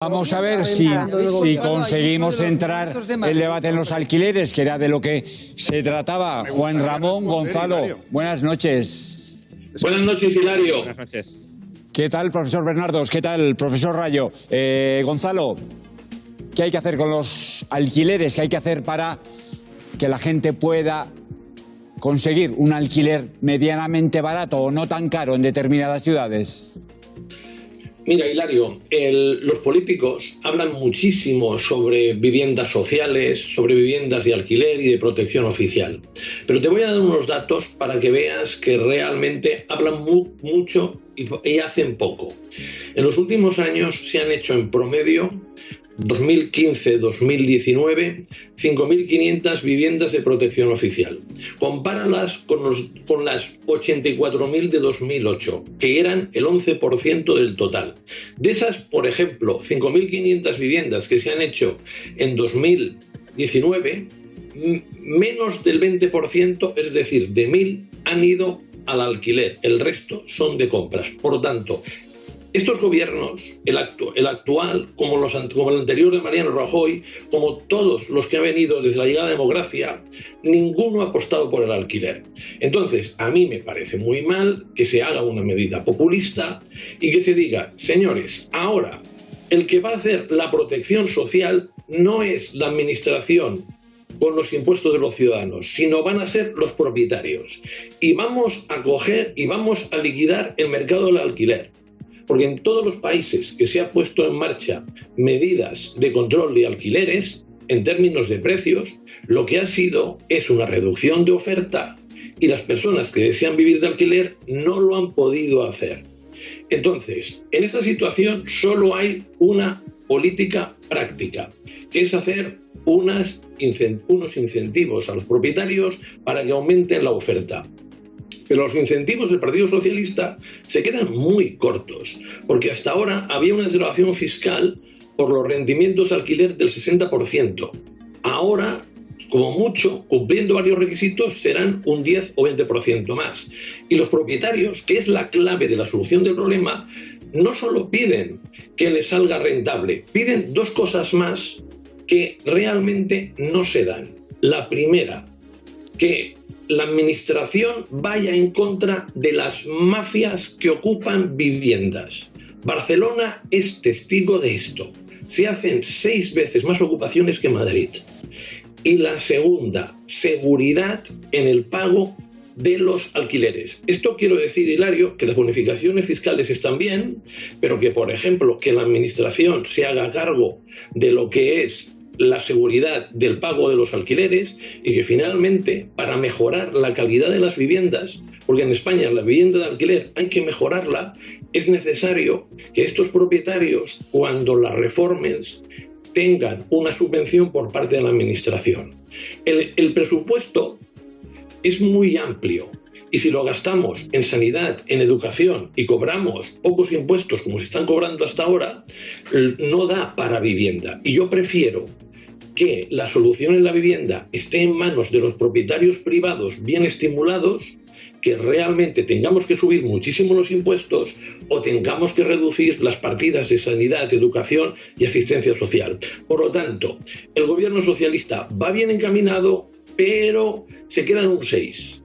Vamos a ver si conseguimos centrar el debate en los alquileres, que era de lo que se trataba. Juan Ramón, Gonzalo, buenas noches. Buenas noches, Hilario. Buenas noches. ¿Qué tal, profesor Bernardos? ¿Qué tal, profesor Rayo? Gonzalo, ¿qué hay que hacer con los alquileres? ¿Qué hay que hacer para que la gente pueda conseguir un alquiler medianamente barato o no tan caro en determinadas ciudades? Mira, Hilario, los políticos hablan muchísimo sobre viviendas sociales, sobre viviendas de alquiler y de protección oficial. Pero te voy a dar unos datos para que veas que realmente hablan mucho y hacen poco. En los últimos años se han hecho en promedio 2015-2019, 5.500 viviendas de protección oficial. Compáralas con las 84.000 de 2008, que eran el 11% del total. De esas, por ejemplo, 5.500 viviendas que se han hecho en 2019, menos del 20%, es decir, de 1.000, han ido al alquiler. El resto son de compras. Por lo tanto, estos gobiernos, el actual, como el anterior de Mariano Rajoy, como todos los que han venido desde la llegada de la democracia, ninguno ha apostado por el alquiler. Entonces, a mí me parece muy mal que se haga una medida populista y que se diga, señores, ahora el que va a hacer la protección social no es la administración con los impuestos de los ciudadanos, sino van a ser los propietarios. Y vamos a coger y vamos a liquidar el mercado del alquiler. Porque en todos los países que se ha puesto en marcha medidas de control de alquileres, en términos de precios, lo que ha sido es una reducción de oferta y las personas que desean vivir de alquiler no lo han podido hacer. Entonces, en esta situación solo hay una política práctica, que es hacer unos incentivos a los propietarios para que aumenten la oferta. Pero los incentivos del Partido Socialista se quedan muy cortos, porque hasta ahora había una desgravación fiscal por los rendimientos de alquiler del 60%. Ahora, como mucho, cumpliendo varios requisitos, serán un 10 o 20% más. Y los propietarios, que es la clave de la solución del problema, no solo piden que les salga rentable, piden dos cosas más que realmente no se dan. La primera, que la administración vaya en contra de las mafias que ocupan viviendas. Barcelona es testigo de esto. Se hacen 6 veces más ocupaciones que Madrid. Y la segunda, seguridad en el pago de los alquileres. Esto quiero decir, Hilario, que las bonificaciones fiscales están bien, pero que, por ejemplo, que la administración se haga cargo de lo que es la seguridad del pago de los alquileres y que finalmente, para mejorar la calidad de las viviendas, porque en España la vivienda de alquiler hay que mejorarla, es necesario que estos propietarios, cuando las reformen, tengan una subvención por parte de la administración. El presupuesto es muy amplio y si lo gastamos en sanidad, en educación y cobramos pocos impuestos como se están cobrando hasta ahora, no da para vivienda. Y yo prefiero que la solución en la vivienda esté en manos de los propietarios privados bien estimulados, que realmente tengamos que subir muchísimo los impuestos o tengamos que reducir las partidas de sanidad, educación y asistencia social. Por lo tanto, el gobierno socialista va bien encaminado, pero se queda en un 6.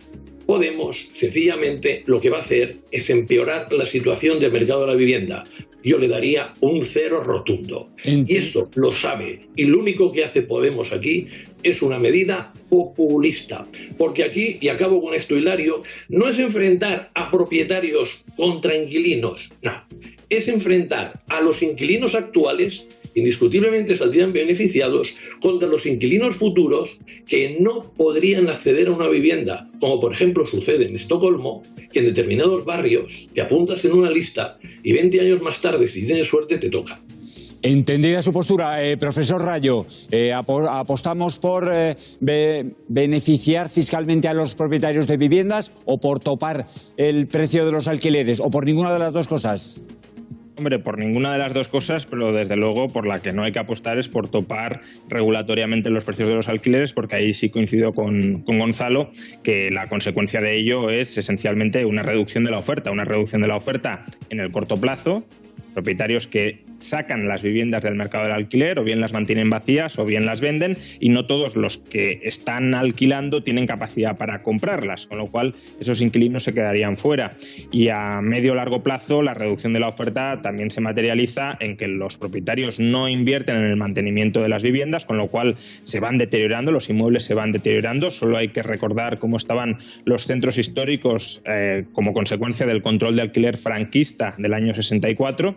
Podemos, sencillamente, lo que va a hacer es empeorar la situación del mercado de la vivienda. Yo le daría un 0 rotundo. Y eso lo sabe. Y lo único que hace Podemos aquí es una medida populista. Porque aquí, y acabo con esto, Hilario, no es enfrentar a propietarios contra inquilinos. No. Es enfrentar a los inquilinos actuales, indiscutiblemente saldrían beneficiados, contra los inquilinos futuros que no podrían acceder a una vivienda, como por ejemplo sucede en Estocolmo, que en determinados barrios te apuntas en una lista y 20 años más tarde, si tienes suerte, te toca. Entendida su postura, profesor Rayo, ¿apostamos por beneficiar fiscalmente a los propietarios de viviendas o por topar el precio de los alquileres o por ninguna de las dos cosas? Hombre, por ninguna de las dos cosas, pero desde luego por la que no hay que apostar es por topar regulatoriamente los precios de los alquileres, porque ahí sí coincido con Gonzalo, que la consecuencia de ello es esencialmente una reducción de la oferta en el corto plazo, propietarios que sacan las viviendas del mercado del alquiler, o bien las mantienen vacías o bien las venden, y no todos los que están alquilando tienen capacidad para comprarlas, con lo cual esos inquilinos se quedarían fuera. Y a medio o largo plazo la reducción de la oferta también se materializa en que los propietarios no invierten en el mantenimiento de las viviendas, con lo cual se van deteriorando, los inmuebles se van deteriorando. Solo hay que recordar cómo estaban los centros históricos como consecuencia del control de alquiler franquista del año 64,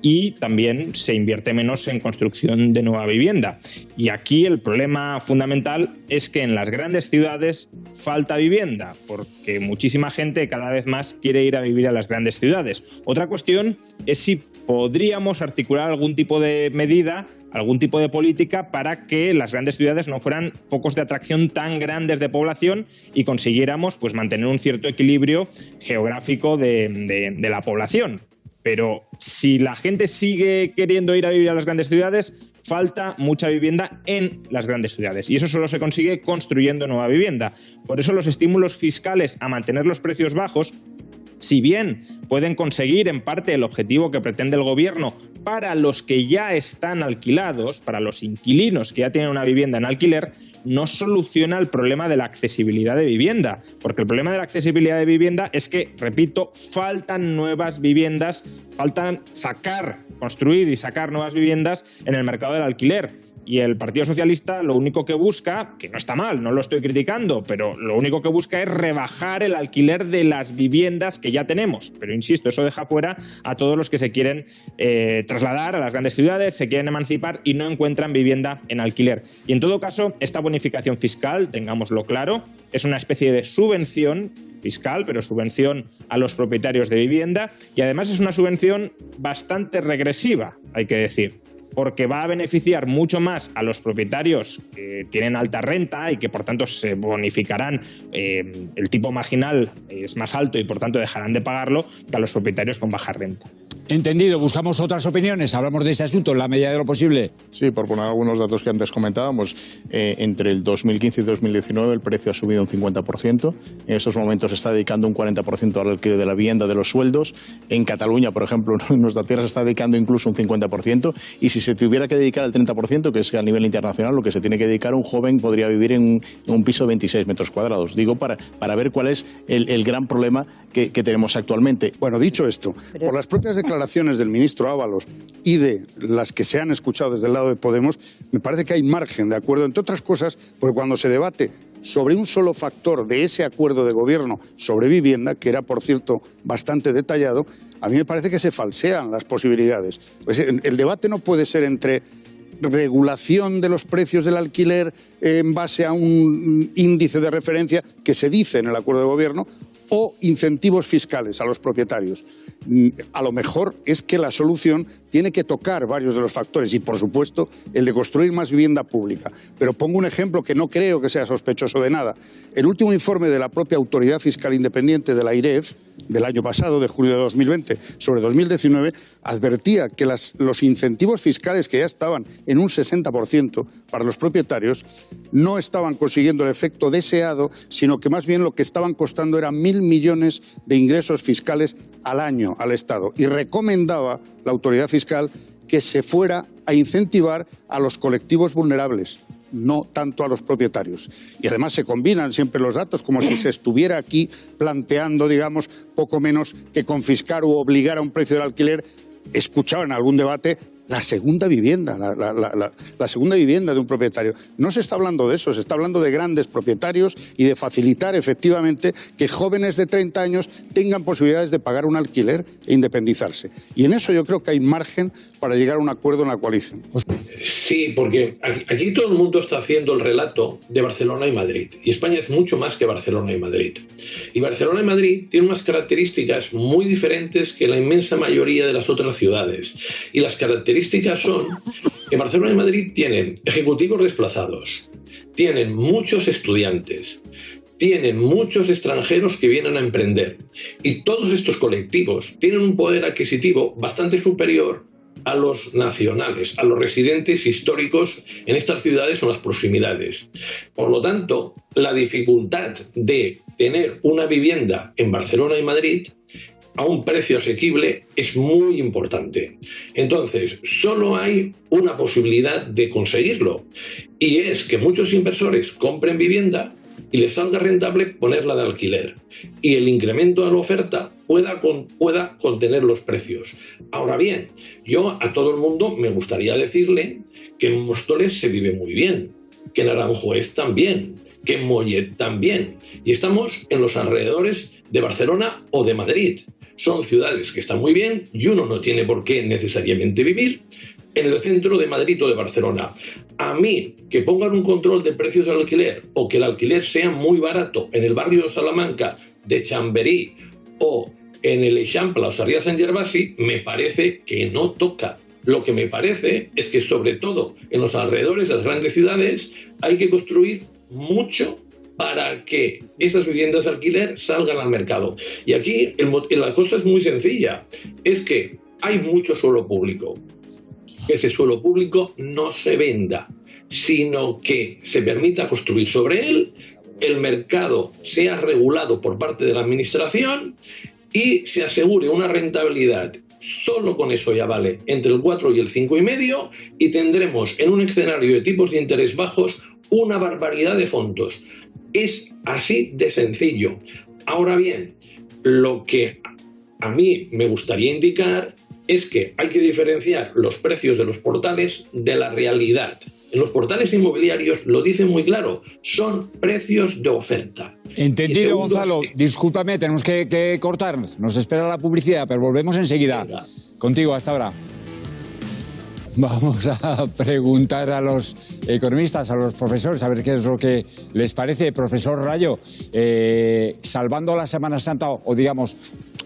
y también se invierte menos en construcción de nueva vivienda. Y aquí el problema fundamental es que en las grandes ciudades falta vivienda, porque muchísima gente cada vez más quiere ir a vivir a las grandes ciudades. Otra cuestión es si podríamos articular algún tipo de medida, algún tipo de política para que las grandes ciudades no fueran focos de atracción tan grandes de población y consiguiéramos pues mantener un cierto equilibrio geográfico de la población. Pero si la gente sigue queriendo ir a vivir a las grandes ciudades, falta mucha vivienda en las grandes ciudades, y eso solo se consigue construyendo nueva vivienda. Por eso los estímulos fiscales a mantener los precios bajos, si bien pueden conseguir en parte el objetivo que pretende el gobierno para los que ya están alquilados, para los inquilinos que ya tienen una vivienda en alquiler, no soluciona el problema de la accesibilidad de vivienda, porque el problema de la accesibilidad de vivienda es que, repito, faltan nuevas viviendas, faltan construir y sacar nuevas viviendas en el mercado del alquiler. Y el Partido Socialista lo único que busca, que no está mal, no lo estoy criticando, pero lo único que busca es rebajar el alquiler de las viviendas que ya tenemos. Pero insisto, eso deja fuera a todos los que se quieren trasladar a las grandes ciudades, se quieren emancipar y no encuentran vivienda en alquiler. Y en todo caso, esta bonificación fiscal, tengámoslo claro, es una especie de subvención fiscal, pero subvención a los propietarios de vivienda, y además es una subvención bastante regresiva, hay que decir, porque va a beneficiar mucho más a los propietarios que tienen alta renta y que por tanto se bonificarán, el tipo marginal es más alto y por tanto dejarán de pagarlo, que a los propietarios con baja renta. Entendido. Buscamos otras opiniones. Hablamos de este asunto en la medida de lo posible. Sí, por poner algunos datos que antes comentábamos, entre el 2015 y 2019 el precio ha subido un 50%. En estos momentos se está dedicando un 40% al alquiler de la vivienda, de los sueldos. En Cataluña, por ejemplo, en nuestra tierra se está dedicando incluso un 50%. Y si se tuviera que dedicar al 30%, que es a nivel internacional, lo que se tiene que dedicar, un joven podría vivir en un piso de 26 metros cuadrados. Digo, para ver cuál es el gran problema que tenemos actualmente. Bueno, dicho esto, por las propias declaraciones del ministro Ábalos y de las que se han escuchado desde el lado de Podemos, me parece que hay margen de acuerdo, entre otras cosas, porque cuando se debate sobre un solo factor de ese acuerdo de gobierno sobre vivienda, que era, por cierto, bastante detallado, a mí me parece que se falsean las posibilidades. Pues el debate no puede ser entre regulación de los precios del alquiler en base a un índice de referencia que se dice en el acuerdo de gobierno, o incentivos fiscales a los propietarios. A lo mejor es que la solución tiene que tocar varios de los factores y, por supuesto, el de construir más vivienda pública. Pero pongo un ejemplo que no creo que sea sospechoso de nada. El último informe de la propia Autoridad Fiscal Independiente de la AIREF, del año pasado, de junio de 2020, sobre 2019, advertía que los incentivos fiscales que ya estaban en un 60% para los propietarios no estaban consiguiendo el efecto deseado, sino que más bien lo que estaban costando eran 1.000 millones de ingresos fiscales al año al Estado. Y recomendaba la autoridad fiscal que se fuera a incentivar a los colectivos vulnerables, no tanto a los propietarios. Y además se combinan siempre los datos, como si se estuviera aquí planteando, digamos, poco menos que confiscar o obligar a un precio del alquiler. Escuchaba en algún debate la segunda vivienda, la segunda vivienda de un propietario. No se está hablando de eso, se está hablando de grandes propietarios y de facilitar efectivamente que jóvenes de 30 años tengan posibilidades de pagar un alquiler e independizarse. Y en eso yo creo que hay margen para llegar a un acuerdo en la coalición. Sí, porque aquí todo el mundo está haciendo el relato de Barcelona y Madrid. Y España es mucho más que Barcelona y Madrid. Y Barcelona y Madrid tienen unas características muy diferentes que la inmensa mayoría de las otras ciudades. Y las características son que Barcelona y Madrid tienen ejecutivos desplazados, tienen muchos estudiantes, tienen muchos extranjeros que vienen a emprender. Y todos estos colectivos tienen un poder adquisitivo bastante superior a los nacionales, a los residentes históricos en estas ciudades o en las proximidades. Por lo tanto, la dificultad de tener una vivienda en Barcelona y Madrid, a un precio asequible es muy importante. Entonces, solo hay una posibilidad de conseguirlo, y es que muchos inversores compren vivienda y les salga rentable ponerla de alquiler, y el incremento de la oferta pueda contener los precios. Ahora bien, yo a todo el mundo me gustaría decirle que en Móstoles se vive muy bien, que en Aranjuez también, que en Mollet también, y estamos en los alrededores de Barcelona o de Madrid. Son ciudades que están muy bien y uno no tiene por qué necesariamente vivir en el centro de Madrid o de Barcelona. A mí, que pongan un control de precios del alquiler o que el alquiler sea muy barato en el barrio de Salamanca, de Chamberí o en el Eixample o Sarriá Sant Gervasi, me parece que no toca. Lo que me parece es que, sobre todo en los alrededores de las grandes ciudades, hay que construir mucho para que esas viviendas de alquiler salgan al mercado. Y aquí la cosa es muy sencilla, es que hay mucho suelo público. Que ese suelo público no se venda, sino que se permita construir sobre él, el mercado sea regulado por parte de la administración y se asegure una rentabilidad. Solo con eso ya vale, entre el 4 y el 5,5, y tendremos en un escenario de tipos de interés bajos una barbaridad de fondos. Es así de sencillo. Ahora bien, lo que a mí me gustaría indicar es que hay que diferenciar los precios de los portales de la realidad. En los portales inmobiliarios lo dicen muy claro, son precios de oferta. Entendido, Gonzalo. Discúlpame, tenemos que cortar. Nos espera la publicidad, pero volvemos enseguida. Venga. Contigo, hasta ahora. Vamos a preguntar a los economistas, a los profesores, a ver qué es lo que les parece. Profesor Rayo, salvando la Semana Santa, o digamos,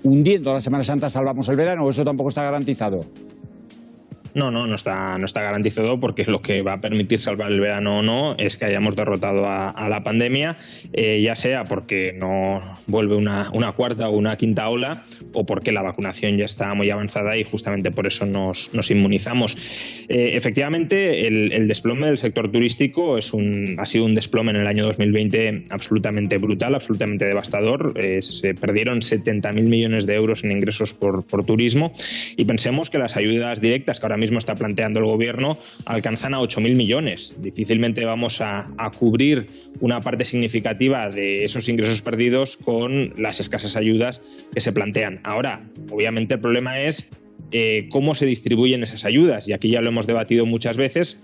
hundiendo la Semana Santa, ¿salvamos el verano o eso tampoco está garantizado? No está garantizado, porque lo que va a permitir salvar el verano o no es que hayamos derrotado a la pandemia, ya sea porque no vuelve una cuarta o una quinta ola, o porque la vacunación ya está muy avanzada y justamente por eso nos inmunizamos. Efectivamente, el desplome del sector turístico ha sido un desplome en el año 2020 absolutamente brutal, absolutamente devastador. Se perdieron 70.000 millones de euros en ingresos por turismo, y pensemos que las ayudas directas que ahora mismo está planteando el gobierno alcanzan a 8.000 millones. Difícilmente vamos a cubrir una parte significativa de esos ingresos perdidos con las escasas ayudas que se plantean. Ahora, obviamente el problema es cómo se distribuyen esas ayudas, y aquí ya lo hemos debatido muchas veces.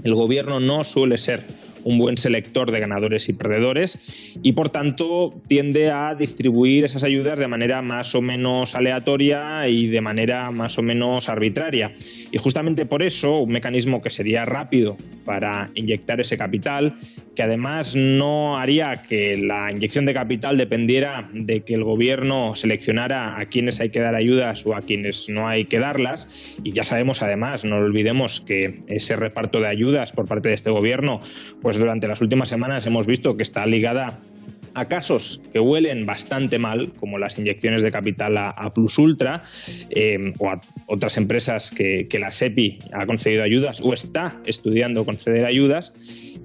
El gobierno no suele ser un buen selector de ganadores y perdedores, y por tanto tiende a distribuir esas ayudas de manera más o menos aleatoria y de manera más o menos arbitraria. Y justamente por eso un mecanismo que sería rápido para inyectar ese capital, que además no haría que la inyección de capital dependiera de que el gobierno seleccionara a quienes hay que dar ayudas o a quienes no hay que darlas, y ya sabemos además, no olvidemos que ese reparto de ayudas por parte de este gobierno, pues durante las últimas semanas hemos visto que está ligada a casos que huelen bastante mal, como las inyecciones de capital a Plus Ultra, o a otras empresas que la SEPI ha concedido ayudas o está estudiando conceder ayudas,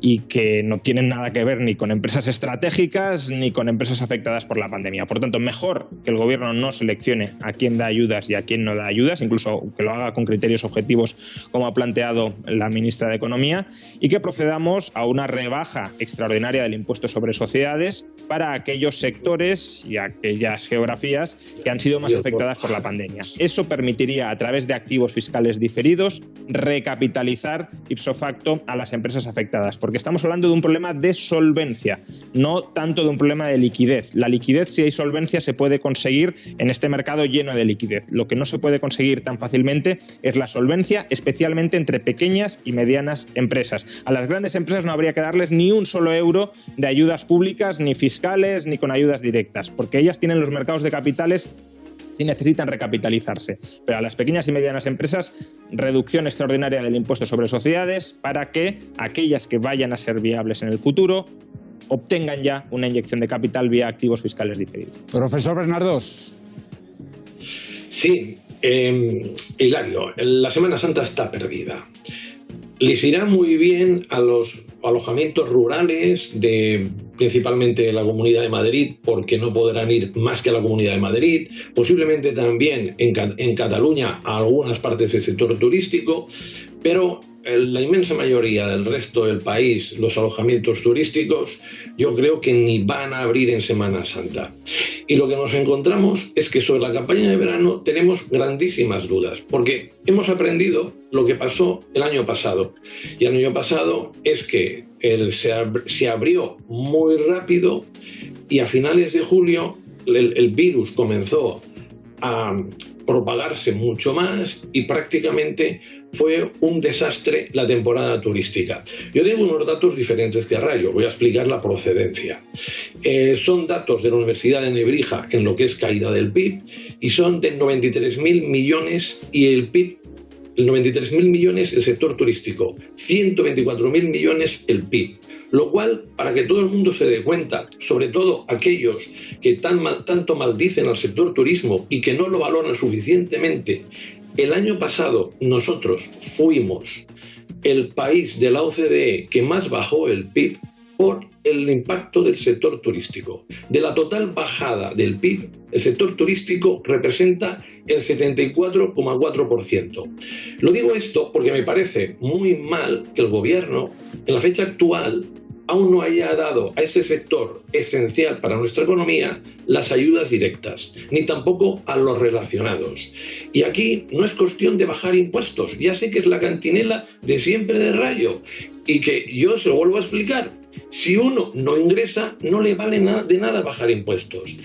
y que no tienen nada que ver ni con empresas estratégicas ni con empresas afectadas por la pandemia. Por tanto, mejor que el gobierno no seleccione a quién da ayudas y a quién no da ayudas, incluso que lo haga con criterios objetivos, como ha planteado la ministra de Economía, y que procedamos a una rebaja extraordinaria del impuesto sobre sociedades para aquellos sectores y aquellas geografías que han sido más afectadas por la pandemia. Eso permitiría, a través de activos fiscales diferidos, recapitalizar ipso facto a las empresas afectadas, porque estamos hablando de un problema de solvencia, no tanto de un problema de liquidez. La liquidez, si hay solvencia, se puede conseguir en este mercado lleno de liquidez. Lo que no se puede conseguir tan fácilmente es la solvencia, especialmente entre pequeñas y medianas empresas. A las grandes empresas no habría que darles ni un solo euro de ayudas públicas, ni fiscales, ni con ayudas directas, porque ellas tienen los mercados de capitales si necesitan recapitalizarse. Pero a las pequeñas y medianas empresas, reducción extraordinaria del impuesto sobre sociedades para que aquellas que vayan a ser viables en el futuro obtengan ya una inyección de capital vía activos fiscales diferidos. Profesor Bernardos. Sí, Hilario, la Semana Santa está perdida. les irá muy bien a los alojamientos rurales principalmente de la Comunidad de Madrid, porque no podrán ir más que a la Comunidad de Madrid, posiblemente también en Cataluña a algunas partes del sector turístico, pero la inmensa mayoría del resto del país, los alojamientos turísticos, yo creo que ni van a abrir en Semana Santa. Y lo que nos encontramos es que sobre la campaña de verano tenemos grandísimas dudas, porque hemos aprendido lo que pasó el año pasado. Y el año pasado es que se abrió muy rápido y a finales de julio el virus comenzó a propagarse mucho más y prácticamente fue un desastre la temporada turística. Yo tengo unos datos diferentes que Rayo, voy a explicar la procedencia. Son datos de la Universidad de Nebrija en lo que es caída del PIB y son de 93.000 millones y el PIB, el 93.000 millones el sector turístico, 124.000 millones el PIB. Lo cual, para que todo el mundo se dé cuenta, sobre todo aquellos que tanto maldicen al sector turismo y que no lo valoran suficientemente, el año pasado nosotros fuimos el país de la OCDE que más bajó el PIB por el impacto del sector turístico. De la total bajada del PIB, el sector turístico representa el 74,4%. Lo digo esto porque me parece muy mal que el gobierno, en la fecha actual, aún no haya dado a ese sector esencial para nuestra economía las ayudas directas, ni tampoco a los relacionados. Y aquí no es cuestión de bajar impuestos, ya sé que es la cantinela de siempre de Rayo, y que yo se lo vuelvo a explicar. Si uno no ingresa, no le vale de nada bajar impuestos.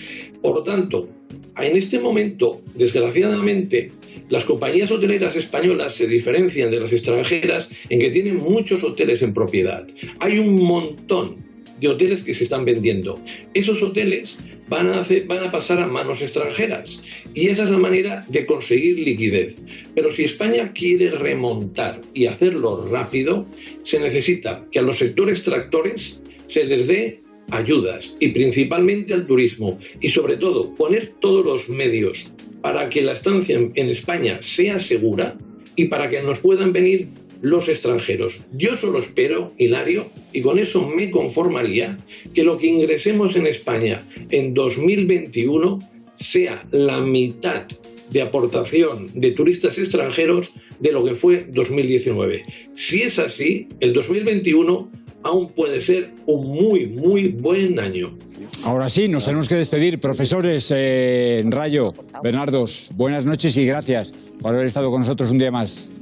Por lo tanto, en este momento, desgraciadamente, las compañías hoteleras españolas se diferencian de las extranjeras en que tienen muchos hoteles en propiedad. Hay un montón de hoteles que se están vendiendo. Esos hoteles van a pasar a manos extranjeras y esa es la manera de conseguir liquidez. Pero si España quiere remontar y hacerlo rápido, se necesita que a los sectores tractores se les dé ayudas y principalmente al turismo y sobre todo poner todos los medios para que la estancia en España sea segura y para que nos puedan venir los extranjeros. Yo solo espero, Hilario, y con eso me conformaría, que lo que ingresemos en España en 2021 sea la mitad de aportación de turistas extranjeros de lo que fue 2019. Si es así, el 2021 aún puede ser un muy, muy buen año. Ahora sí, nos tenemos que despedir. Profesores, Rayo, Bernardos, buenas noches y gracias por haber estado con nosotros un día más.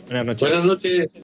Buenas noches. Buenas noches.